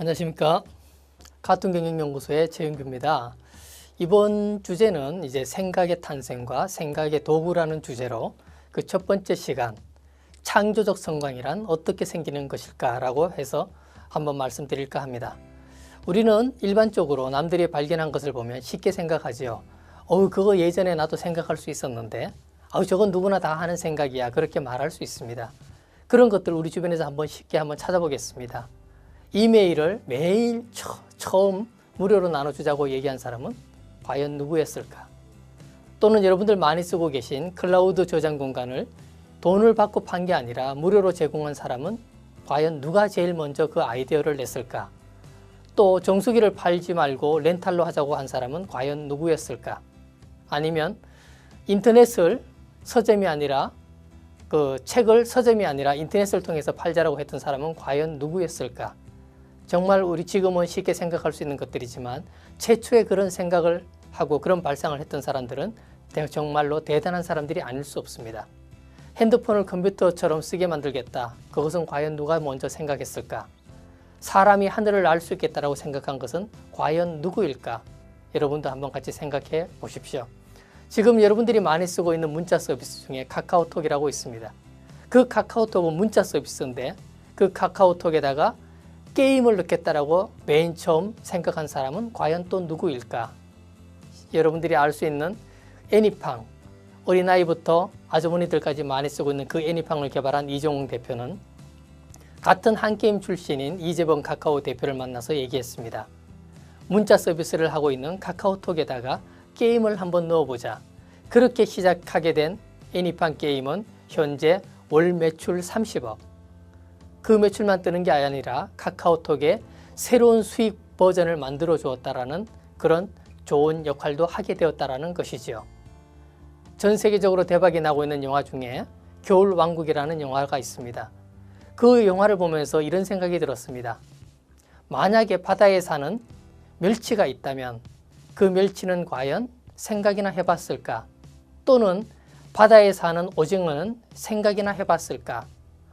안녕하십니까. 카툰경영연구소의 최윤규입니다. 이번 주제는 이제 생각의 탄생과 생각의 도구라는 주제로 그 첫 번째 시간 창조적 성광이란 어떻게 생기는 것일까라고 해서 한번 말씀드릴까 합니다. 우리는 일반적으로 남들이 발견한 것을 보면 쉽게 생각하지요. 그거 예전에 나도 생각할 수 있었는데 저건 누구나 다 하는 생각이야, 그렇게 말할 수 있습니다. 그런 것들 우리 주변에서 한번 쉽게 한번 찾아보겠습니다. 이메일을 매일 처음 무료로 나눠주자고 얘기한 사람은 과연 누구였을까? 또는 여러분들 많이 쓰고 계신 클라우드 저장 공간을 돈을 받고 판 게 아니라 무료로 제공한 사람은 과연 누가 제일 먼저 그 아이디어를 냈을까? 또 정수기를 팔지 말고 렌탈로 하자고 한 사람은 과연 누구였을까? 아니면 인터넷을 서점이 아니라 책을 서점이 아니라 인터넷을 통해서 팔자라고 했던 사람은 과연 누구였을까? 정말 우리 지금은 쉽게 생각할 수 있는 것들이지만 최초에 그런 생각을 하고 그런 발상을 했던 사람들은 정말로 대단한 사람들이 아닐 수 없습니다. 핸드폰을 컴퓨터처럼 쓰게 만들겠다. 그것은 과연 누가 먼저 생각했을까? 사람이 하늘을 날 수 있겠다라고 생각한 것은 과연 누구일까? 여러분도 한번 같이 생각해 보십시오. 지금 여러분들이 많이 쓰고 있는 문자 서비스 중에 카카오톡이라고 있습니다. 그 카카오톡은 문자 서비스인데 그 카카오톡에다가 게임을 넣겠다라고 맨 처음 생각한 사람은 과연 또 누구일까? 여러분들이 알 수 있는 애니팡, 어린아이부터 아주머니들까지 많이 쓰고 있는 그 애니팡을 개발한 이종웅 대표는 같은 한게임 출신인 이재범 카카오 대표를 만나서 얘기했습니다. 문자 서비스를 하고 있는 카카오톡에다가 게임을 한번 넣어보자. 그렇게 시작하게 된 애니팡 게임은 현재 월 매출 30억. 그 매출만 뜨는 게 아니라 카카오톡에 새로운 수익 버전을 만들어 주었다라는 그런 좋은 역할도 하게 되었다라는 것이지요. 전 세계적으로 대박이 나고 있는 영화 중에 겨울왕국이라는 영화가 있습니다. 그 영화를 보면서 이런 생각이 들었습니다. 만약에 바다에 사는 멸치가 있다면 그 멸치는 과연 생각이나 해봤을까? 또는 바다에 사는 오징어는 생각이나 해봤을까?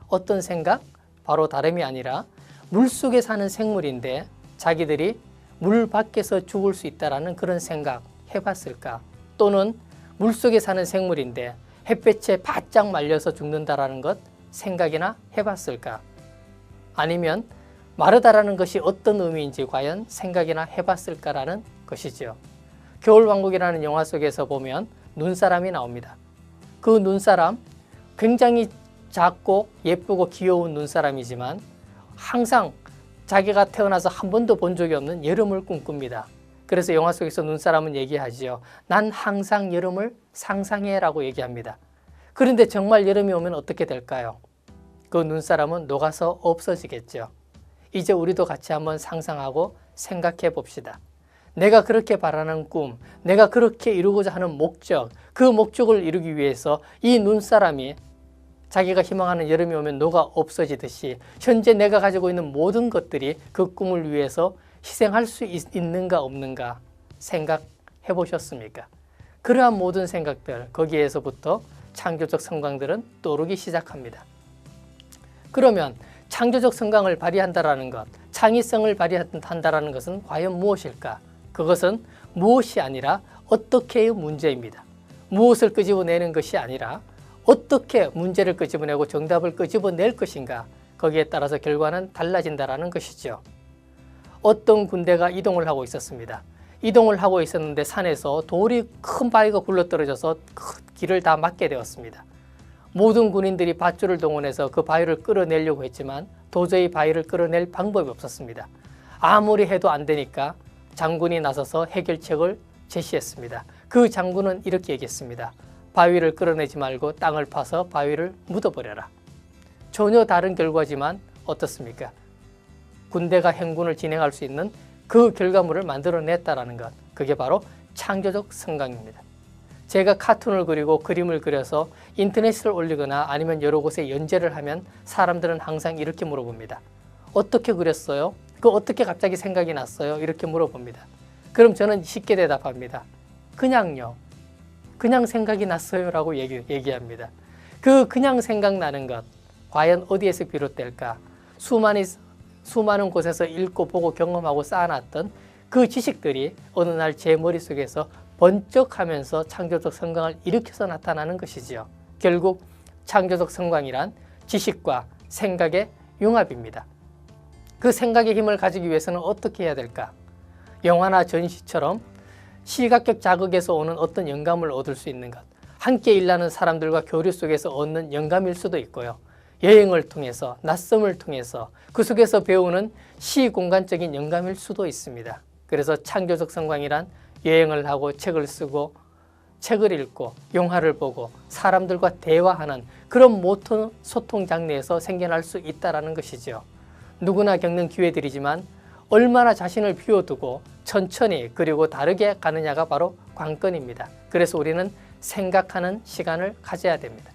어떤 생각? 바로 다름이 아니라 물속에 사는 생물인데 자기들이 물 밖에서 죽을 수 있다는 그런 생각 해봤을까? 또는 물속에 사는 생물인데 햇볕에 바짝 말려서 죽는다는 것 생각이나 해봤을까? 아니면 마르다라는 것이 어떤 의미인지 과연 생각이나 해봤을까라는 것이죠. 겨울왕국이라는 영화 속에서 보면 눈사람이 나옵니다. 그 눈사람 굉장히 작고 예쁘고 귀여운 눈사람이지만 항상 자기가 태어나서 한 번도 본 적이 없는 여름을 꿈꿉니다. 그래서 영화 속에서 눈사람은 얘기하지요. 난 항상 여름을 상상해 라고 얘기합니다. 그런데 정말 여름이 오면 어떻게 될까요? 그 눈사람은 녹아서 없어지겠죠. 이제 우리도 같이 한번 상상하고 생각해 봅시다. 내가 그렇게 바라는 꿈, 내가 그렇게 이루고자 하는 목적, 그 목적을 이루기 위해서 이 눈사람이 자기가 희망하는 여름이 오면 녹아 없어지듯이 현재 내가 가지고 있는 모든 것들이 그 꿈을 위해서 희생할 수 있는가 없는가 생각해 보셨습니까? 그러한 모든 생각들, 거기에서부터 창조적 성광들은 떠오르기 시작합니다. 그러면 창조적 성광을 발휘한다라는 것, 창의성을 발휘한다라는 것은 과연 무엇일까? 그것은 무엇이 아니라 어떻게의 문제입니다. 무엇을 끄집어내는 것이 아니라 어떻게 문제를 끄집어내고 정답을 끄집어낼 것인가, 거기에 따라서 결과는 달라진다는 것이죠. 어떤 군대가 이동을 하고 있었습니다. 이동을 하고 있었는데 산에서 돌이 큰 바위가 굴러떨어져서 길을 다 막게 되었습니다. 모든 군인들이 밧줄을 동원해서 그 바위를 끌어내려고 했지만 도저히 바위를 끌어낼 방법이 없었습니다. 아무리 해도 안 되니까 장군이 나서서 해결책을 제시했습니다. 그 장군은 이렇게 얘기했습니다. 바위를 끌어내지 말고 땅을 파서 바위를 묻어버려라. 전혀 다른 결과지만 어떻습니까? 군대가 행군을 진행할 수 있는 그 결과물을 만들어냈다는 것, 그게 바로 창조적 성광입니다. 제가 카툰을 그리고 그림을 그려서 인터넷을 올리거나 아니면 여러 곳에 연재를 하면 사람들은 항상 이렇게 물어봅니다. 어떻게 그렸어요? 그 어떻게 갑자기 생각이 났어요? 이렇게 물어봅니다. 그럼 저는 쉽게 대답합니다. 그냥요. 그냥 생각이 났어요 라고 얘기합니다. 그 그냥 생각나는 것, 과연 어디에서 비롯될까? 수많이 수많은 곳에서 읽고 보고 경험하고 쌓아놨던 그 지식들이 어느 날 제 머릿속에서 번쩍하면서 창조적 성광을 일으켜서 나타나는 것이지요. 결국 창조적 성광이란 지식과 생각의 융합입니다. 그 생각의 힘을 가지기 위해서는 어떻게 해야 될까? 영화나 전시처럼 시각적 자극에서 오는 어떤 영감을 얻을 수 있는 것, 함께 일하는 사람들과 교류 속에서 얻는 영감일 수도 있고요. 여행을 통해서, 낯섦을 통해서 그 속에서 배우는 시공간적인 영감일 수도 있습니다. 그래서 창조적 성광이란 여행을 하고 책을 쓰고 책을 읽고 영화를 보고 사람들과 대화하는 그런 모든 소통 장르에서 생겨날 수 있다는 것이죠. 누구나 겪는 기회들이지만 얼마나 자신을 비워두고 천천히 그리고 다르게 가느냐가 바로 관건입니다. 그래서 우리는 생각하는 시간을 가져야 됩니다.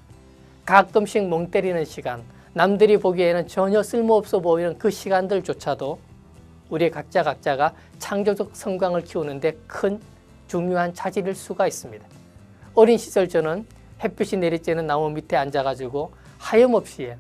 가끔씩 멍 때리는 시간, 남들이 보기에는 전혀 쓸모없어 보이는 그 시간들조차도 우리 각자가 창조적 성광을 키우는데 큰 중요한 차질일 수가 있습니다. 어린 시절 저는 햇빛이 내리쬐는 나무 밑에 앉아가지고 하염없이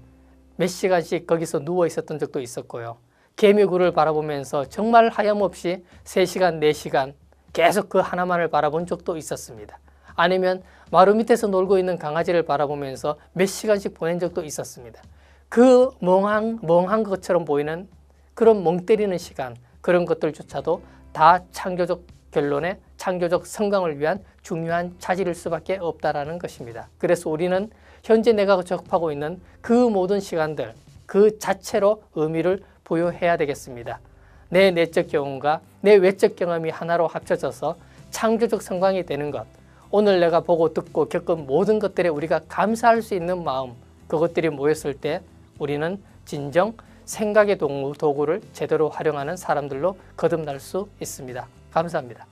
몇 시간씩 거기서 누워 있었던 적도 있었고요. 개미굴을 바라보면서 정말 하염없이 3시간, 4시간 계속 그 하나만을 바라본 적도 있었습니다. 아니면 마루 밑에서 놀고 있는 강아지를 바라보면서 몇 시간씩 보낸 적도 있었습니다. 그 멍한 것처럼 보이는 그런 멍 때리는 시간, 그런 것들조차도 다 창조적 결론에 창조적 성광을 위한 중요한 차질일 수밖에 없다는 것입니다. 그래서 우리는 현재 내가 접하고 있는 그 모든 시간들 그 자체로 의미를 부여해야 되겠습니다. 내 내적 경험과 내 외적 경험이 하나로 합쳐져서 창조적 성광이 되는 것, 오늘 내가 보고 듣고 겪은 모든 것들에 우리가 감사할 수 있는 마음, 그것들이 모였을 때 우리는 진정 생각의 도구를 제대로 활용하는 사람들로 거듭날 수 있습니다. 감사합니다.